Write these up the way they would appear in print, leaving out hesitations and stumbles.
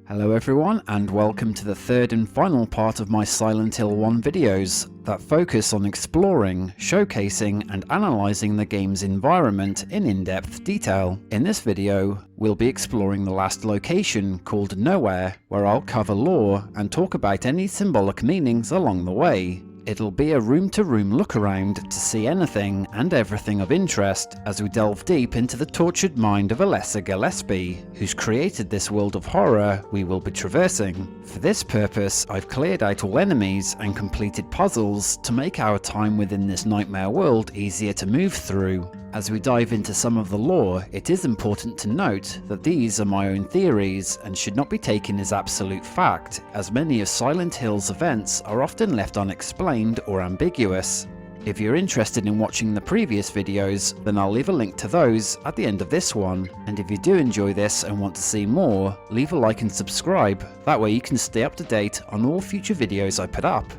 Hello everyone, and welcome to the third and final part of my Silent Hill 1 videos that focus on exploring, showcasing and analysing the game's environment in in-depth detail. In this video, we'll be exploring the last location called Nowhere, where I'll cover lore and talk about any symbolic meanings along the way. It'll be a room-to-room look around to see anything and everything of interest as we delve deep into the tortured mind of Alessa Gillespie, who's created this world of horror we will be traversing. For this purpose, I've cleared out all enemies and completed puzzles to make our time within this nightmare world easier to move through. As we dive into some of the lore, it is important to note that these are my own theories and should not be taken as absolute fact, as many of Silent Hill's events are often left unexplained or ambiguous. If you're interested in watching the previous videos, then I'll leave a link to those at the end of this one, and if you do enjoy this and want to see more, leave a like and subscribe, that way you can stay up to date on all future videos I put up.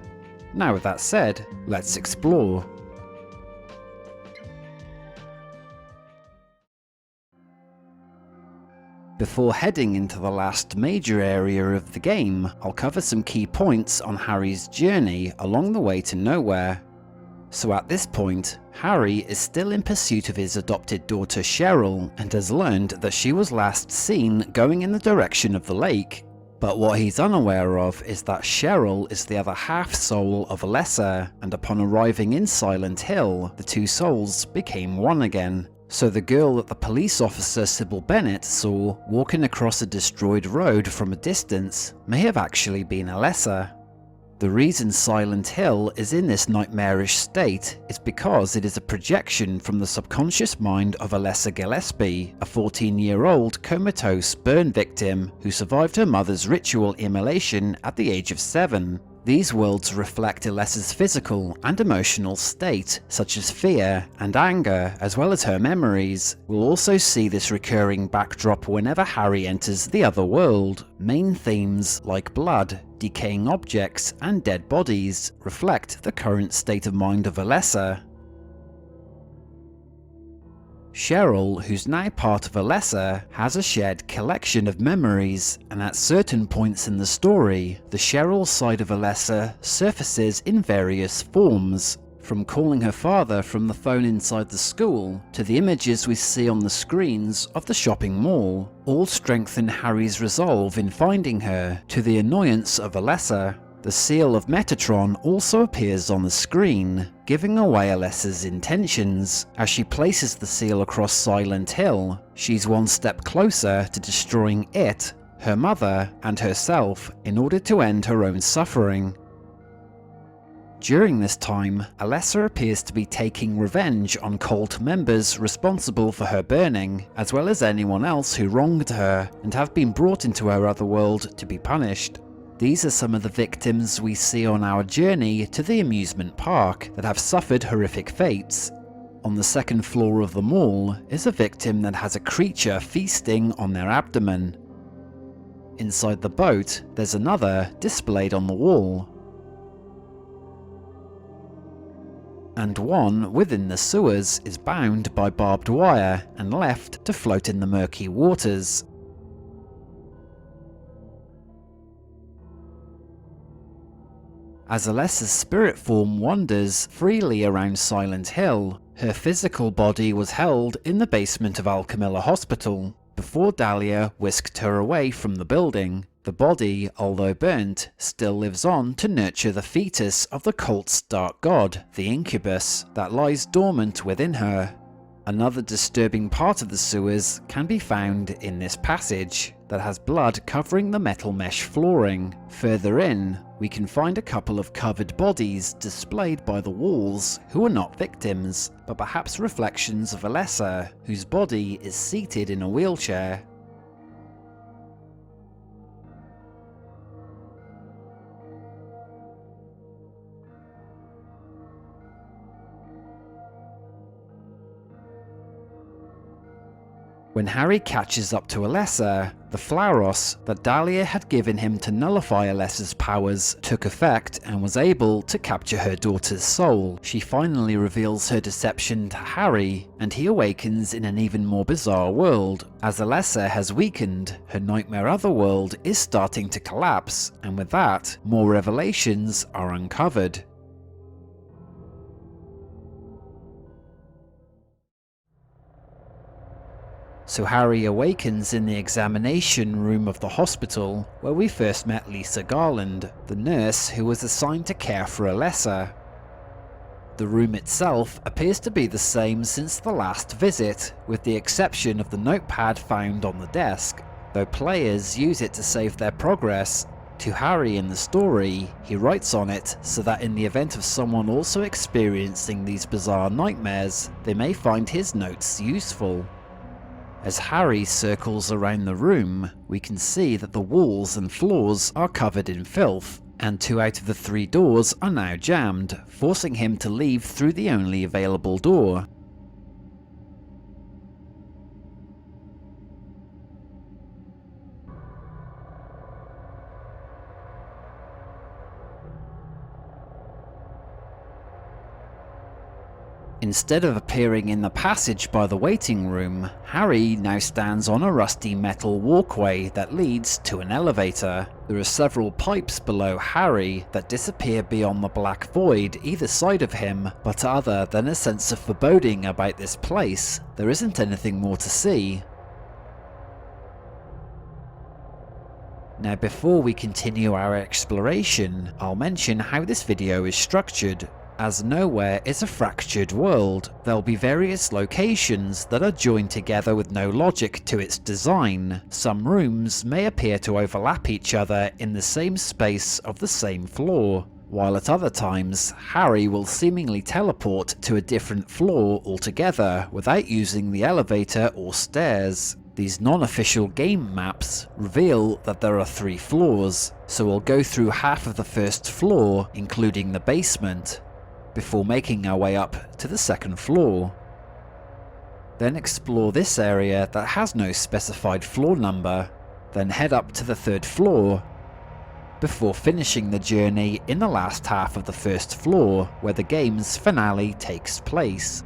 Now with that said, let's explore. Before heading into the last major area of the game, I'll cover some key points on Harry's journey along the way to Nowhere. So at this point, Harry is still in pursuit of his adopted daughter Cheryl and has learned that she was last seen going in the direction of the lake. But what he's unaware of is that Cheryl is the other half-soul of Alessa, and upon arriving in Silent Hill, the two souls became one again. So the girl that the police officer Sybil Bennett saw walking across a destroyed road from a distance may have actually been Alessa. The reason Silent Hill is in this nightmarish state is because it is a projection from the subconscious mind of Alessa Gillespie, a 14-year-old comatose burn victim who survived her mother's ritual immolation at the age of 7. These worlds reflect Alessa's physical and emotional state, such as fear and anger, as well as her memories. We'll also see this recurring backdrop whenever Harry enters the other world. Main themes like blood, decaying objects, and dead bodies reflect the current state of mind of Alessa. Cheryl, who's now part of Alessa, has a shared collection of memories, and at certain points in the story, the Cheryl side of Alessa surfaces in various forms, from calling her father from the phone inside the school, to the images we see on the screens of the shopping mall, all strengthen Harry's resolve in finding her, to the annoyance of Alessa. The seal of Metatron also appears on the screen, giving away Alessa's intentions. As she places the seal across Silent Hill, she's one step closer to destroying it, her mother, and herself in order to end her own suffering. During this time, Alessa appears to be taking revenge on cult members responsible for her burning, as well as anyone else who wronged her and have been brought into her other world to be punished. These are some of the victims we see on our journey to the amusement park that have suffered horrific fates. On the second floor of the mall is a victim that has a creature feasting on their abdomen. Inside the boat, there's another displayed on the wall. And one within the sewers is bound by barbed wire and left to float in the murky waters. As Alessa's spirit form wanders freely around Silent Hill, her physical body was held in the basement of Alchemilla Hospital, before Dahlia whisked her away from the building. The body, although burnt, still lives on to nurture the fetus of the cult's dark god, the Incubus, that lies dormant within her. Another disturbing part of the sewers can be found in this passage that has blood covering the metal mesh flooring. Further in, we can find a couple of covered bodies displayed by the walls who are not victims, but perhaps reflections of Alessa, whose body is seated in a wheelchair. When Harry catches up to Alessa, the Flauros that Dahlia had given him to nullify Alessa's powers took effect and was able to capture her daughter's soul. She finally reveals her deception to Harry, and he awakens in an even more bizarre world. As Alessa has weakened, her nightmare otherworld is starting to collapse, and with that, more revelations are uncovered. So Harry awakens in the examination room of the hospital, where we first met Lisa Garland, the nurse who was assigned to care for Alessa. The room itself appears to be the same since the last visit, with the exception of the notepad found on the desk, though players use it to save their progress. To Harry in the story, he writes on it so that in the event of someone also experiencing these bizarre nightmares, they may find his notes useful. As Harry circles around the room, we can see that the walls and floors are covered in filth, and 2 out of the 3 doors are now jammed, forcing him to leave through the only available door. Instead of appearing in the passage by the waiting room, Harry now stands on a rusty metal walkway that leads to an elevator. There are several pipes below Harry that disappear beyond the black void either side of him, but other than a sense of foreboding about this place, there isn't anything more to see. Now before we continue our exploration, I'll mention how this video is structured. As nowhere is a fractured world, there'll be various locations that are joined together with no logic to its design. Some rooms may appear to overlap each other in the same space of the same floor, while at other times, Harry will seemingly teleport to a different floor altogether without using the elevator or stairs. These non-official game maps reveal that there are 3 floors, so we'll go through half of the first floor, including the basement, before making our way up to the second floor. Then explore this area that has no specified floor number, then head up to the 3rd floor, before finishing the journey in the last half of the 1st floor, where the game's finale takes place.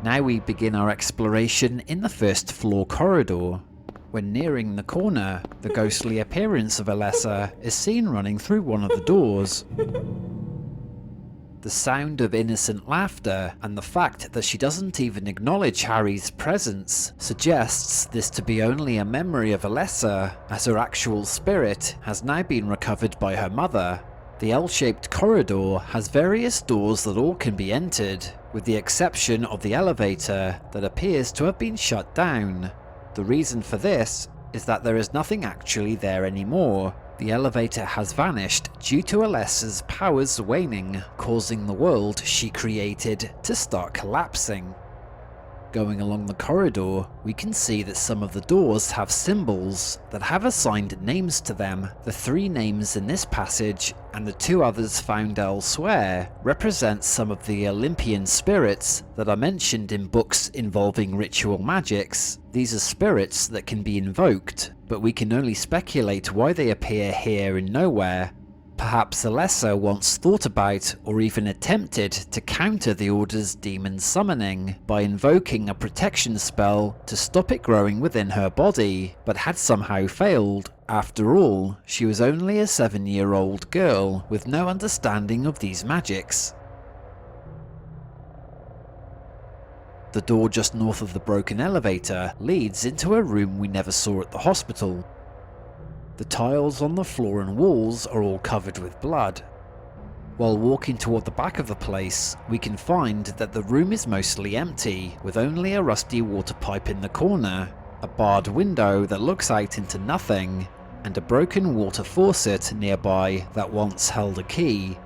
Now we begin our exploration in the 1st floor corridor. When nearing the corner, the ghostly appearance of Alessa is seen running through one of the doors. The sound of innocent laughter and the fact that she doesn't even acknowledge Harry's presence suggests this to be only a memory of Alessa, as her actual spirit has now been recovered by her mother. The L-shaped corridor has various doors that all can be entered, with the exception of the elevator that appears to have been shut down. The reason for this is that there is nothing actually there anymore. The elevator has vanished due to Alessa's powers waning, causing the world she created to start collapsing. Going along the corridor, we can see that some of the doors have symbols that have assigned names to them. The 3 names in this passage and the 2 others found elsewhere represent some of the Olympian spirits that are mentioned in books involving ritual magics. These are spirits that can be invoked, but we can only speculate why they appear here in nowhere. Perhaps Alessa once thought about or even attempted to counter the Order's demon summoning by invoking a protection spell to stop it growing within her body, but had somehow failed. After all, she was only a 7-year-old girl with no understanding of these magics. The door just north of the broken elevator leads into a room we never saw at the hospital. The tiles on the floor and walls are all covered with blood. While walking toward the back of the place, we can find that the room is mostly empty, with only a rusty water pipe in the corner, a barred window that looks out into nothing, and a broken water faucet nearby that once held a key.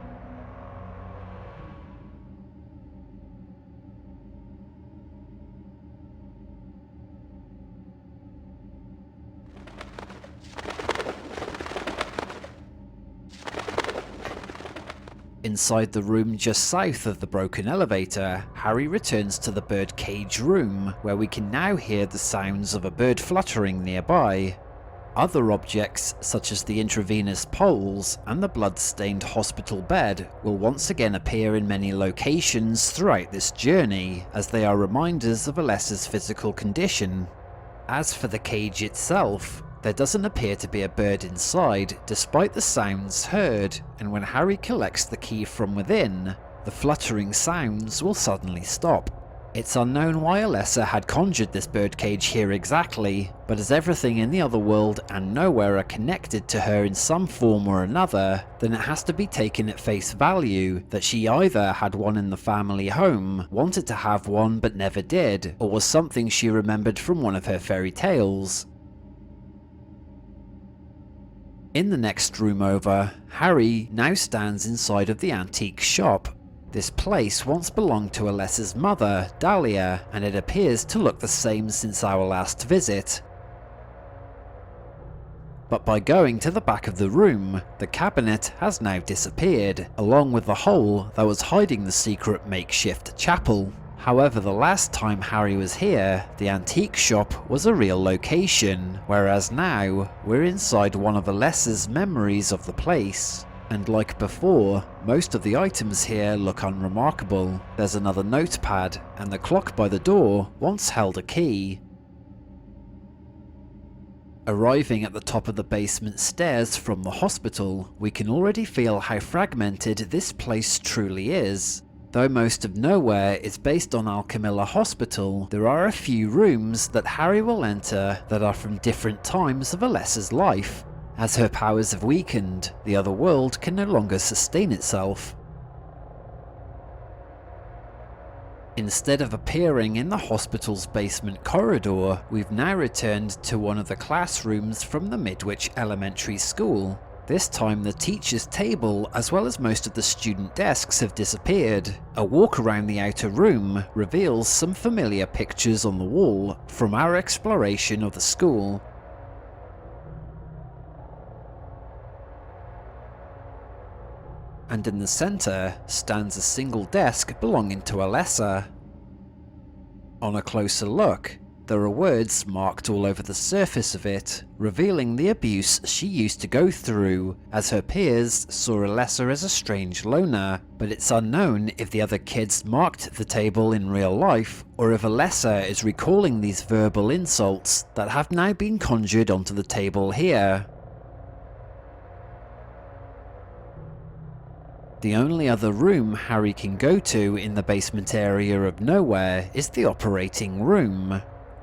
Inside the room just south of the broken elevator, Harry returns to the birdcage room, where we can now hear the sounds of a bird fluttering nearby. Other objects, such as the intravenous poles and the blood-stained hospital bed, will once again appear in many locations throughout this journey, as they are reminders of Alessa's physical condition. As for the cage itself, there doesn't appear to be a bird inside, despite the sounds heard, and when Harry collects the key from within, the fluttering sounds will suddenly stop. It's unknown why Alessa had conjured this birdcage here exactly, but as everything in the other world and nowhere are connected to her in some form or another, then it has to be taken at face value that she either had one in the family home, wanted to have one but never did, or was something she remembered from one of her fairy tales. In the next room over, Harry now stands inside of the antique shop. This place once belonged to Alessa's mother, Dahlia, and it appears to look the same since our last visit. But by going to the back of the room, the cabinet has now disappeared, along with the hole that was hiding the secret makeshift chapel. However, the last time Harry was here, the antique shop was a real location, whereas now, we're inside one of Alessa's memories of the place. And like before, most of the items here look unremarkable. There's another notepad, and the clock by the door once held a key. Arriving at the top of the basement stairs from the hospital, we can already feel how fragmented this place truly is. Though most of Nowhere is based on Alchemilla Hospital, there are a few rooms that Harry will enter that are from different times of Alessa's life. As her powers have weakened, the other world can no longer sustain itself. Instead of appearing in the hospital's basement corridor, we've now returned to one of the classrooms from the Midwich Elementary School. This time the teacher's table as well as most of the student desks have disappeared. A walk around the outer room reveals some familiar pictures on the wall from our exploration of the school. And in the centre stands a single desk belonging to Alessa. On a closer look, there are words marked all over the surface of it, revealing the abuse she used to go through, as her peers saw Alessa as a strange loner, but it's unknown if the other kids marked the table in real life, or if Alessa is recalling these verbal insults that have now been conjured onto the table here. The only other room Harry can go to in the basement area of Nowhere is the operating room.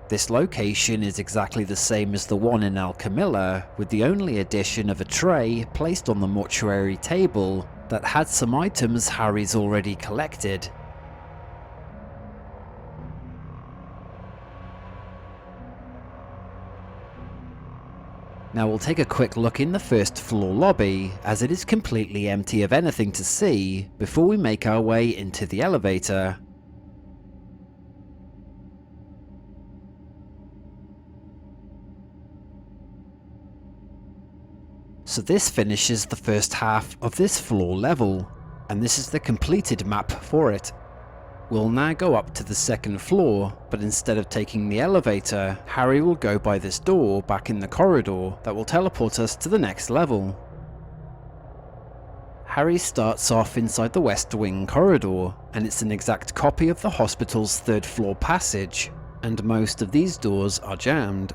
This location is exactly the same as the one in Alchemilla, with the only addition of a tray placed on the mortuary table that had some items Harry's already collected. Now we'll take a quick look in the first floor lobby, as it is completely empty of anything to see, before we make our way into the elevator. So this finishes the first half of this floor level, and this is the completed map for it. We'll now go up to the second floor, but instead of taking the elevator, Harry will go by this door back in the corridor that will teleport us to the next level. Harry starts off inside the West Wing corridor, and it's an exact copy of the hospital's third floor passage, and most of these doors are jammed.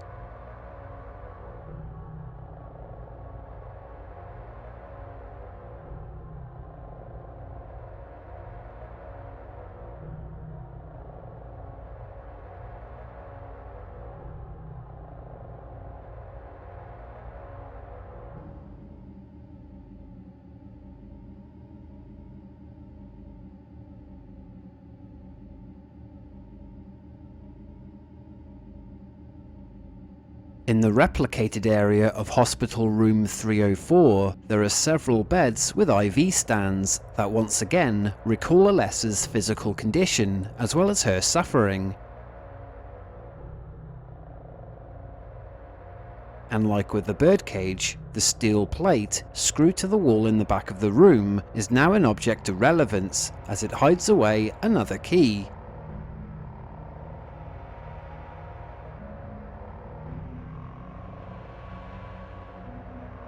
In the replicated area of Hospital Room 304, there are several beds with IV stands that once again recall Alessa's physical condition as well as her suffering. and like with the birdcage, the steel plate screwed to the wall in the back of the room is now an object of relevance as it hides away another key.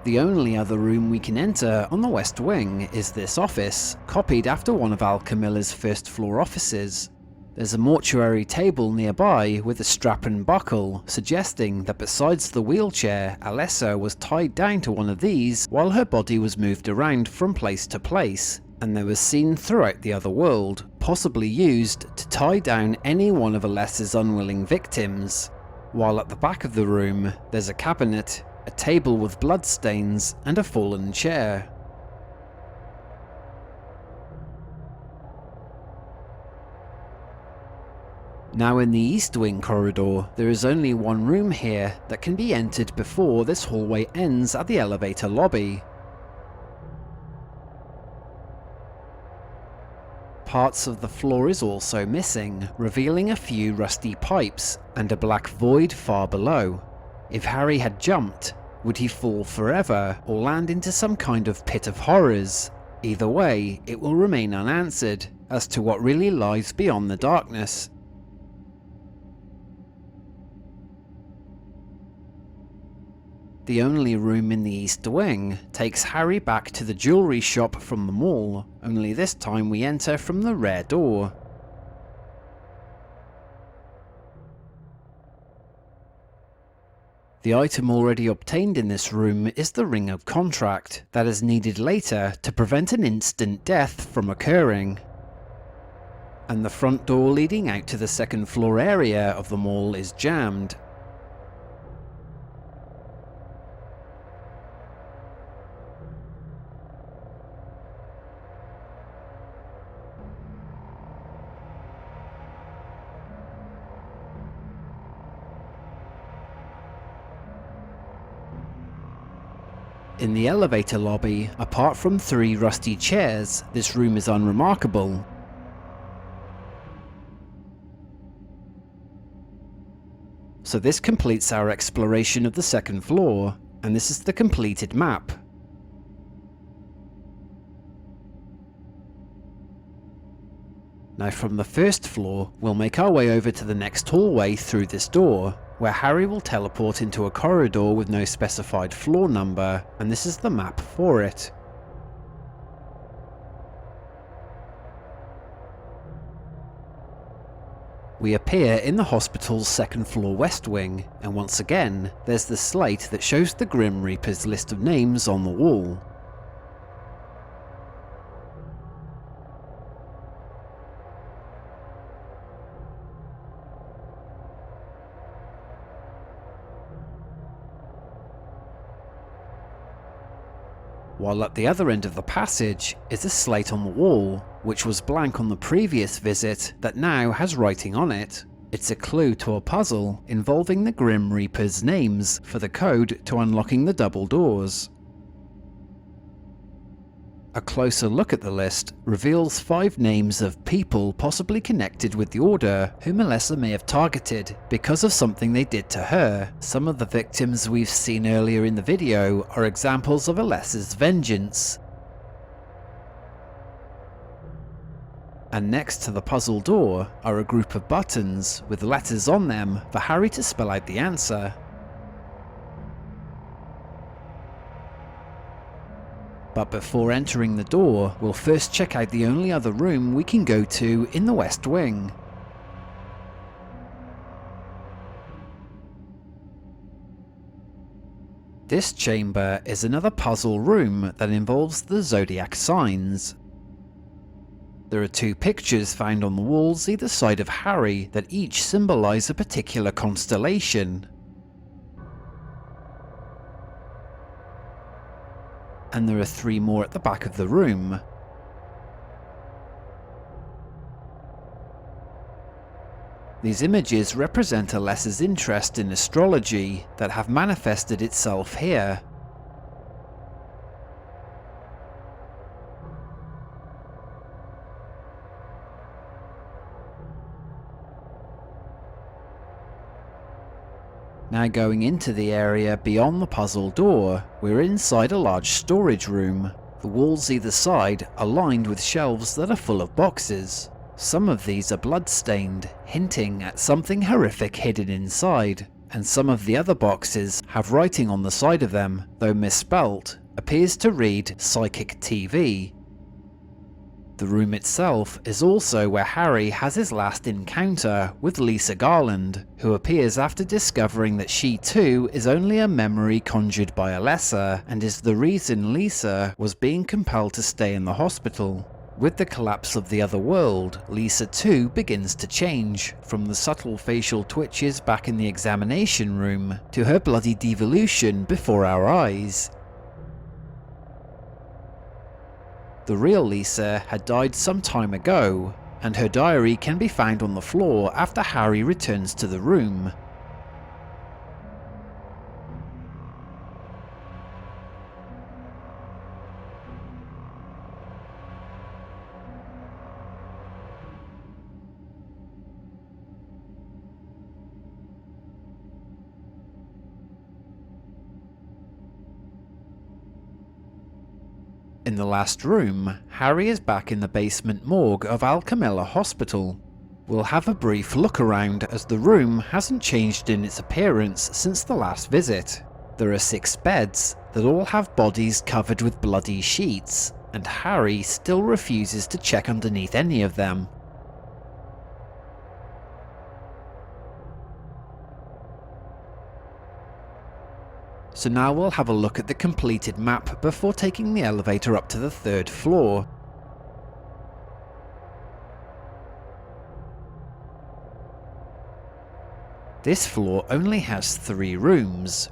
The only other room we can enter on the west wing is this office, copied after one of Al Camilla's first floor offices. There's a mortuary table nearby with a strap and buckle, suggesting that besides the wheelchair, Alessa was tied down to one of these while her body was moved around from place to place, and there was seen throughout the other world, possibly used to tie down any one of Alessa's unwilling victims. While at the back of the room, there's a cabinet, a table with bloodstains, and a fallen chair. Now in the East Wing corridor, there is only one room here that can be entered before this hallway ends at the elevator lobby. Parts of the floor is also missing, revealing a few rusty pipes and a black void far below. If Harry had jumped, would he fall forever or land into some kind of pit of horrors? Either way, it will remain unanswered as to what really lies beyond the darkness. The only room in the East Wing takes Harry back to the jewellery shop from the mall, only this time we enter from the rear door. The item already obtained in this room is the Ring of Contract, that is needed later to prevent an instant death from occurring. And the front door leading out to the second floor area of the mall is jammed. In the elevator lobby, apart from 3 rusty chairs, this room is unremarkable. So this completes our exploration of the second floor, and this is the completed map. Now from the first floor, we'll make our way over to the next hallway through this door, where Harry will teleport into a corridor with no specified floor number, and this is the map for it. We appear in the hospital's second floor west wing, and once again, there's the slate that shows the Grim Reaper's list of names on the wall. While at the other end of the passage is a slate on the wall, which was blank on the previous visit that now has writing on it. It's a clue to a puzzle involving the Grim Reaper's names for the code to unlocking the double doors. A closer look at the list reveals 5 names of people possibly connected with the Order whom Alessa may have targeted because of something they did to her. Some of the victims we've seen earlier in the video are examples of Alessa's vengeance. And next to the puzzle door are a group of buttons with letters on them for Harry to spell out the answer. But before entering the door, we'll first check out the only other room we can go to in the West Wing. This chamber is another puzzle room that involves the zodiac signs. There are 2 pictures found on the walls either side of Harry that each symbolise a particular constellation. And there are 3 more at the back of the room. These images represent Alessa's interest in astrology that have manifested itself here. Now going into the area beyond the puzzle door, we're inside a large storage room. The walls either side are lined with shelves that are full of boxes. Some of these are blood-stained, hinting at something horrific hidden inside, and some of the other boxes have writing on the side of them, though misspelt, appears to read Psychic TV. The room itself is also where Harry has his last encounter with Lisa Garland, who appears after discovering that she too is only a memory conjured by Alessa and is the reason Lisa was being compelled to stay in the hospital. With the collapse of the other world, Lisa too begins to change, from the subtle facial twitches back in the examination room to her bloody devolution before our eyes. The real Lisa had died some time ago, and her diary can be found on the floor after Harry returns to the room. In the last room, Harry is back in the basement morgue of Alchemilla Hospital. We'll have a brief look around as the room hasn't changed in its appearance since the last visit. There are 6 beds that all have bodies covered with bloody sheets, and Harry still refuses to check underneath any of them. So now we'll have a look at the completed map before taking the elevator up to the 3rd floor. This floor only has 3 rooms.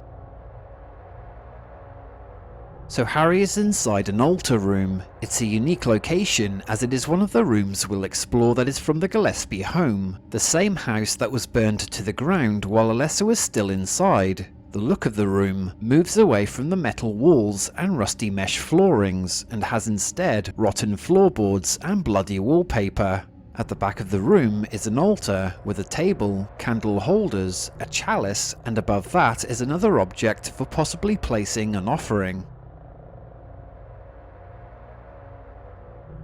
So Harry is inside an altar room. It's a unique location as it is one of the rooms we'll explore that is from the Gillespie home, the same house that was burned to the ground while Alessa was still inside. The look of the room moves away from the metal walls and rusty mesh floorings and has instead rotten floorboards and bloody wallpaper. At the back of the room is an altar with a table, candle holders, a chalice, and above that is another object for possibly placing an offering.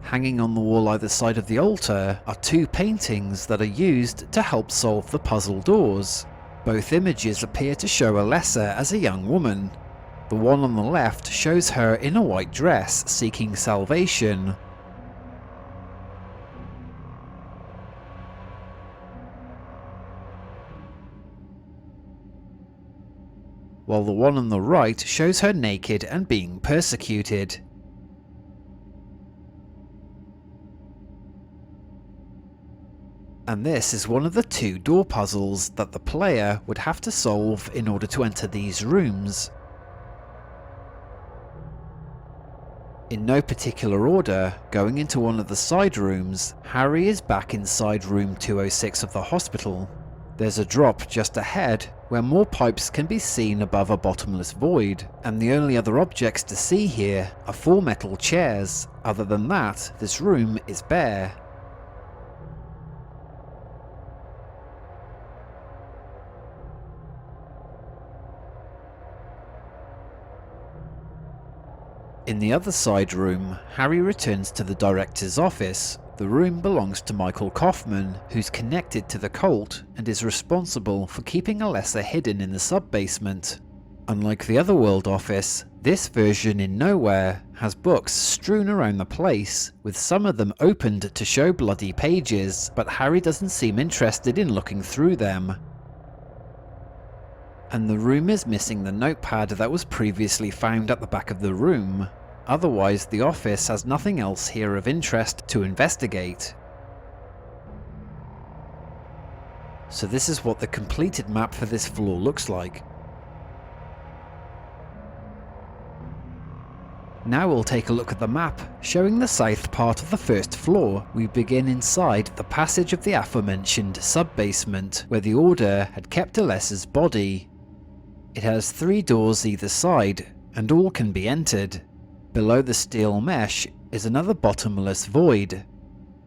Hanging on the wall either side of the altar are 2 paintings that are used to help solve the puzzle doors. Both images appear to show Alessa as a young woman. The one on the left shows her in a white dress seeking salvation, while the one on the right shows her naked and being persecuted. And this is one of the 2 door puzzles that the player would have to solve in order to enter these rooms. In no particular order, going into one of the side rooms, Harry is back inside room 206 of the hospital. There's a drop just ahead where more pipes can be seen above a bottomless void, and the only other objects to see here are 4 metal chairs. Other than that, this room is bare. In the other side room, Harry returns to the director's office. The room belongs to Michael Kaufman, who's connected to the cult and is responsible for keeping Alessa hidden in the sub-basement. Unlike the Otherworld office, this version in Nowhere has books strewn around the place, with some of them opened to show bloody pages, but Harry doesn't seem interested in looking through them. And the room is missing the notepad that was previously found at the back of the room. Otherwise, the office has nothing else here of interest to investigate. So this is what the completed map for this floor looks like. Now we'll take a look at the map, showing the south part of the 1st floor. We begin inside the passage of the aforementioned sub-basement, where the Order had kept Alessa's body. It has 3 doors either side, and all can be entered. Below the steel mesh is another bottomless void.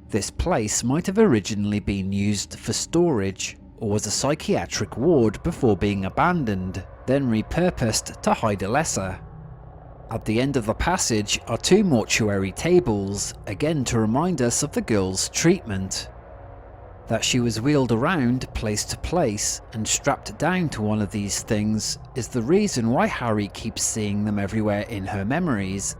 This place might have originally been used for storage, or was a psychiatric ward before being abandoned, then repurposed to hide Alessa. At the end of the passage are two mortuary tables, again to remind us of the girl's treatment. That she was wheeled around place to place and strapped down to one of these things is the reason why Harry keeps seeing them everywhere in her memories.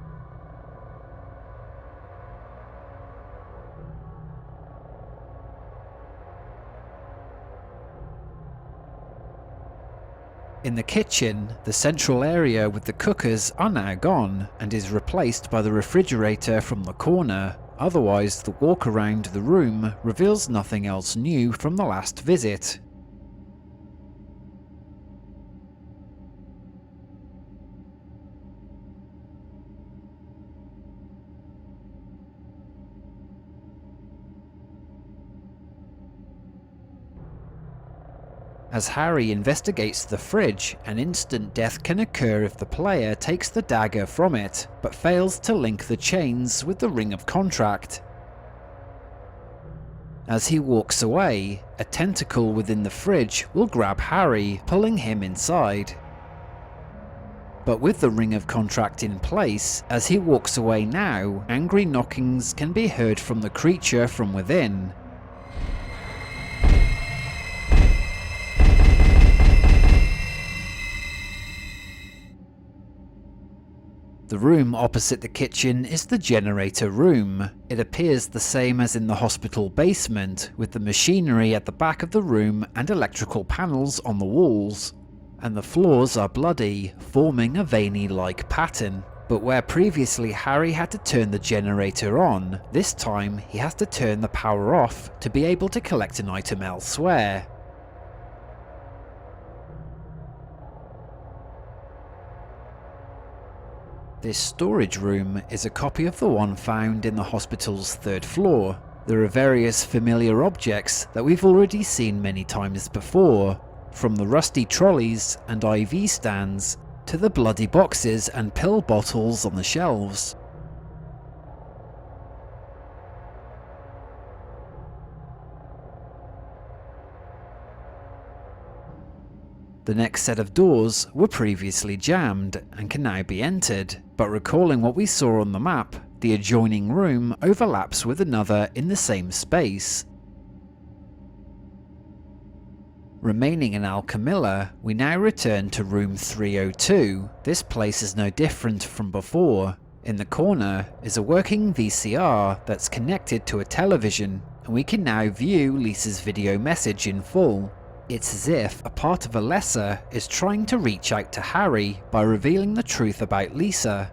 In the kitchen, the central area with the cookers are now gone and is replaced by the refrigerator from the corner. Otherwise, the walk around the room reveals nothing else new from the last visit. As Harry investigates the fridge, an instant death can occur if the player takes the dagger from it, but fails to link the chains with the ring of contract. As he walks away, a tentacle within the fridge will grab Harry, pulling him inside. But with the ring of contract in place, as he walks away now, angry knockings can be heard from the creature from within. The room opposite the kitchen is the generator room. It appears the same as in the hospital basement, with the machinery at the back of the room and electrical panels on the walls. And the floors are bloody, forming a veiny-like pattern. But where previously Harry had to turn the generator on, this time he has to turn the power off to be able to collect an item elsewhere. This storage room is a copy of the one found in the hospital's third floor. There are various familiar objects that we've already seen many times before, from the rusty trolleys and IV stands to the bloody boxes and pill bottles on the shelves. The next set of doors were previously jammed and can now be entered, but recalling what we saw on the map, the adjoining room overlaps with another in the same space. Remaining in Alchemilla, we now return to room 302. This place is no different from before. In the corner is a working VCR that's connected to a television, and we can now view Lisa's video message in full. It's as if a part of Alessa is trying to reach out to Harry by revealing the truth about Lisa,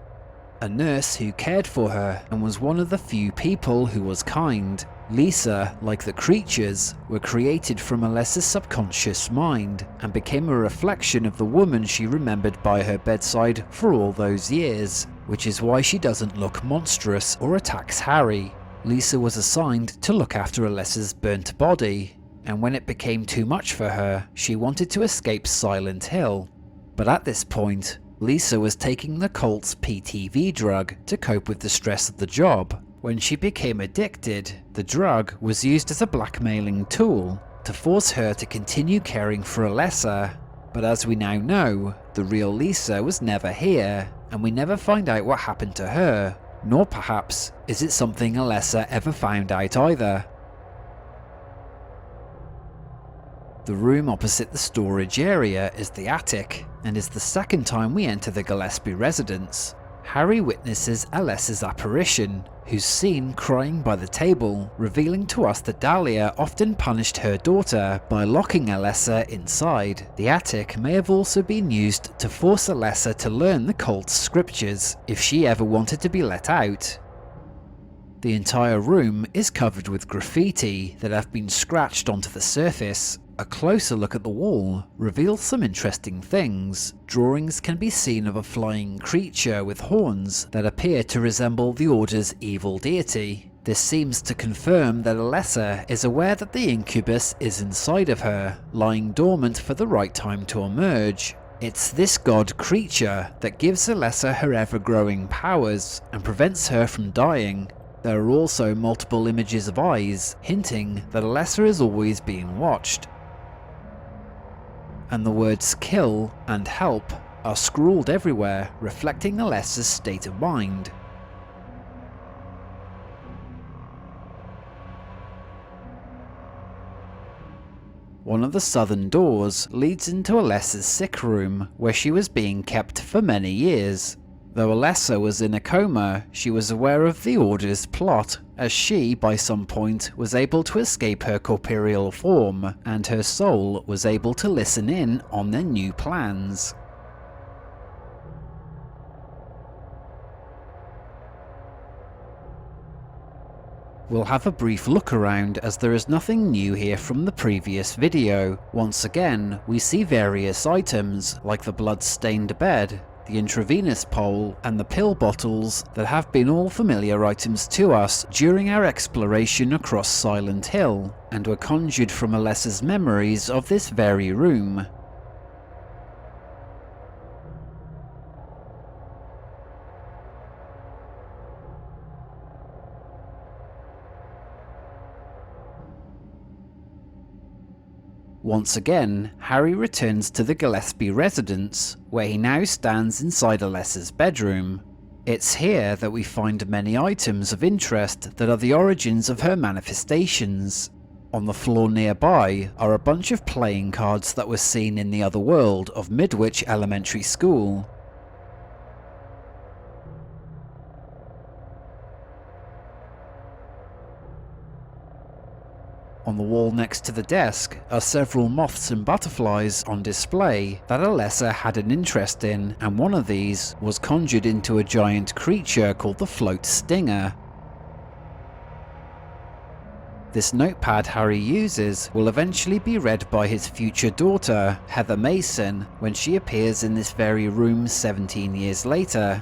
a nurse who cared for her and was one of the few people who was kind. Lisa, like the creatures, were created from Alessa's subconscious mind and became a reflection of the woman she remembered by her bedside for all those years, which is why she doesn't look monstrous or attacks Harry. Lisa was assigned to look after Alessa's burnt body, and when it became too much for her, she wanted to escape Silent Hill. But at this point, Lisa was taking the cult's PTV drug to cope with the stress of the job. When she became addicted, the drug was used as a blackmailing tool to force her to continue caring for Alessa. But as we now know, the real Lisa was never here, and we never find out what happened to her, nor perhaps is it something Alessa ever found out either. The room opposite the storage area is the attic, and is the second time we enter the Gillespie residence. Harry witnesses Alessa's apparition, who's seen crying by the table, revealing to us that Dahlia often punished her daughter by locking Alessa inside. The attic may have also been used to force Alessa to learn the cult's scriptures, if she ever wanted to be let out. The entire room is covered with graffiti that have been scratched onto the surface. A closer look at the wall reveals some interesting things. Drawings can be seen of a flying creature with horns that appear to resemble the Order's evil deity. This seems to confirm that Alessa is aware that the incubus is inside of her, lying dormant for the right time to emerge. It's this god creature that gives Alessa her ever-growing powers and prevents her from dying. There are also multiple images of eyes, hinting that Alessa is always being watched. and the words kill and help are scrawled everywhere, reflecting Alessa's state of mind. One of the southern doors leads into Alessa's sick room, where she was being kept for many years. Though Alessa was in a coma, she was aware of the Order's plot, as she, by some point, was able to escape her corporeal form, and her soul was able to listen in on their new plans. We'll have a brief look around, as there is nothing new here from the previous video. Once again, we see various items, like the blood-stained bed, the intravenous pole, and the pill bottles that have been all familiar items to us during our exploration across Silent Hill, and were conjured from Alessa's memories of this very room. Once again, Harry returns to the Gillespie residence, where he now stands inside Alessa's bedroom. It's here that we find many items of interest that are the origins of her manifestations. On the floor nearby are a bunch of playing cards that were seen in the other world of Midwich Elementary School. On the wall next to the desk are several moths and butterflies on display that Alessa had an interest in, and one of these was conjured into a giant creature called the Float Stinger. This notepad Harry uses will eventually be read by his future daughter, Heather Mason, when she appears in this very room 17 years later.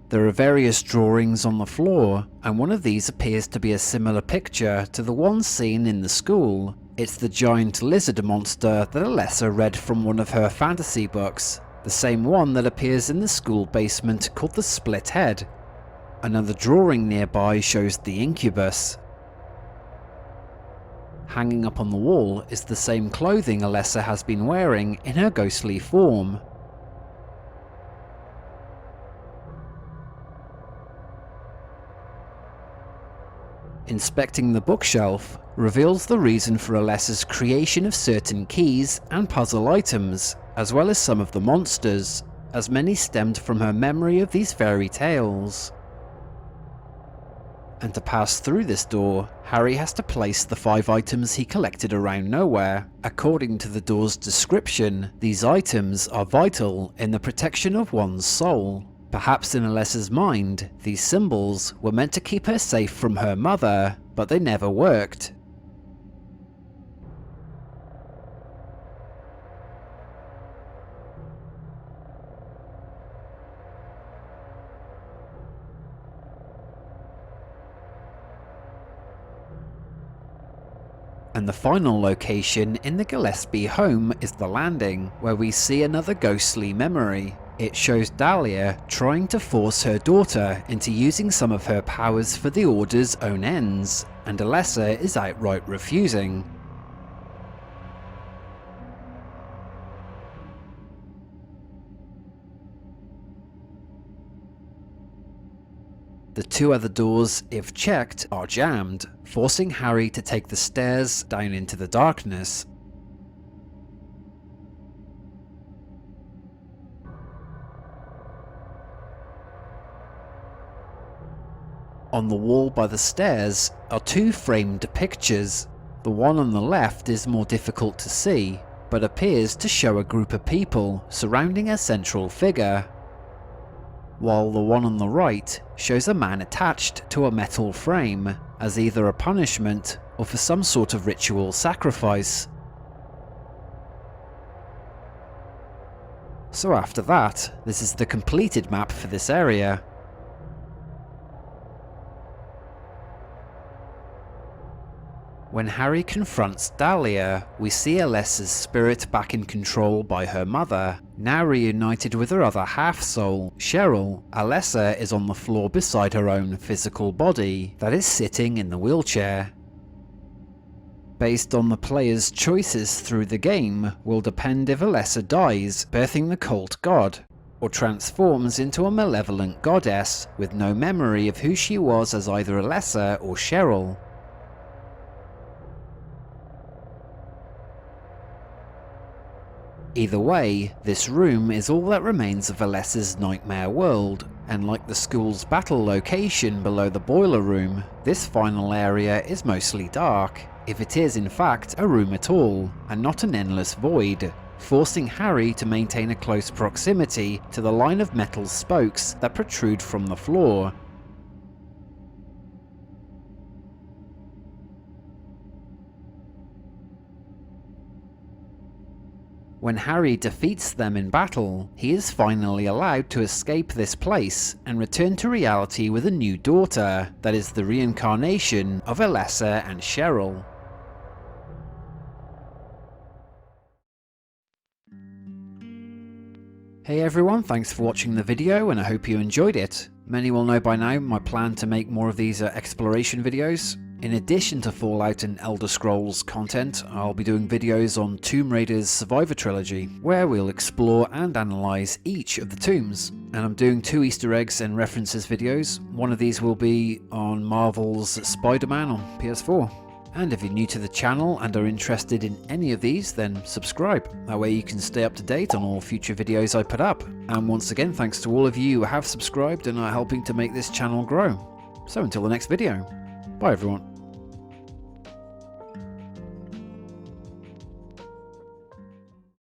There are various drawings on the floor, and one of these appears to be a similar picture to the one seen in the school. It's the giant lizard monster that Alessa read from one of her fantasy books, the same one that appears in the school basement called the Split Head. Another drawing nearby shows the incubus. Hanging up on the wall is the same clothing Alessa has been wearing in her ghostly form. Inspecting the bookshelf reveals the reason for Alessa's creation of certain keys and puzzle items, as well as some of the monsters, as many stemmed from her memory of these fairy tales. And to pass through this door, Harry has to place the 5 items he collected around nowhere. According to the door's description, these items are vital in the protection of one's soul. Perhaps in Alessa's mind, these symbols were meant to keep her safe from her mother, but they never worked. And the final location in the Gillespie home is the landing, where we see another ghostly memory. It shows Dahlia trying to force her daughter into using some of her powers for the Order's own ends, and Alessa is outright refusing. The 2 other doors, if checked, are jammed, forcing Harry to take the stairs down into the darkness. On the wall by the stairs are 2 framed pictures. The one on the left is more difficult to see, but appears to show a group of people surrounding a central figure, while the one on the right shows a man attached to a metal frame, as either a punishment or for some sort of ritual sacrifice. So after that, this is the completed map for this area. When Harry confronts Dahlia, we see Alessa's spirit back in control by her mother. Now reunited with her other half-soul, Cheryl, Alessa is on the floor beside her own physical body that is sitting in the wheelchair. Based on the player's choices through the game will depend if Alessa dies, birthing the cult god, or transforms into a malevolent goddess with no memory of who she was as either Alessa or Cheryl. Either way, this room is all that remains of Alessa's nightmare world, and like the school's battle location below the boiler room, this final area is mostly dark, if it is in fact a room at all, and not an endless void, forcing Harry to maintain a close proximity to the line of metal spokes that protrude from the floor. When Harry defeats them in battle, he is finally allowed to escape this place and return to reality with a new daughter that is the reincarnation of Alessa and Cheryl. Hey everyone, thanks for watching the video and I hope you enjoyed it. Many will know by now my plan to make more of these exploration videos. In addition to Fallout and Elder Scrolls content, I'll be doing videos on Tomb Raider's Survivor Trilogy, where we'll explore and analyse each of the tombs. And I'm doing 2 Easter eggs and references videos. One of these will be on Marvel's Spider-Man on PS4. And if you're new to the channel and are interested in any of these, then subscribe. That way you can stay up to date on all future videos I put up. And once again, thanks to all of you who have subscribed and are helping to make this channel grow. So until the next video, bye everyone.